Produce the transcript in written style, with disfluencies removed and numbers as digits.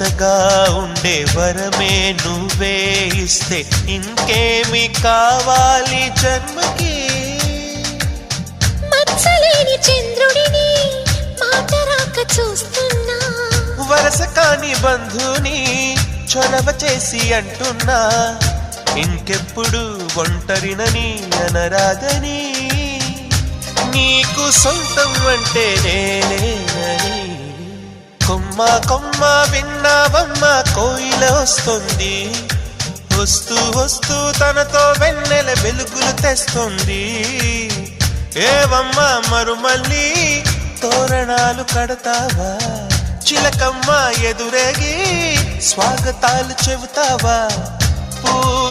జతగా ఉండే వరమే నువ్వే ఇస్తే ఇంకేమి కావాలి జన్మకి. మచ్చలేని చంద్రుడిని మాట రాక చూస్తున్నా, వరస కాని బంధుని చొరవ చేసి అంటున్నా, ఇంకెప్పుడు ఒంటరినని అనరాదని, నీకు సొంతం అంటే నేనేనని. కొమ్మ కొమ్మ విన్నావమ్మ కోయిల వస్తుంది, వస్తూ వస్తూ తనతో వెన్నెల వెలుగులు తెస్తుంది. ఏవమ్మ మరుమల్లి తోరణాలు కడతావా, చిలకమ్మ ఎదురేగి స్వాగతాలు చెబుతావా.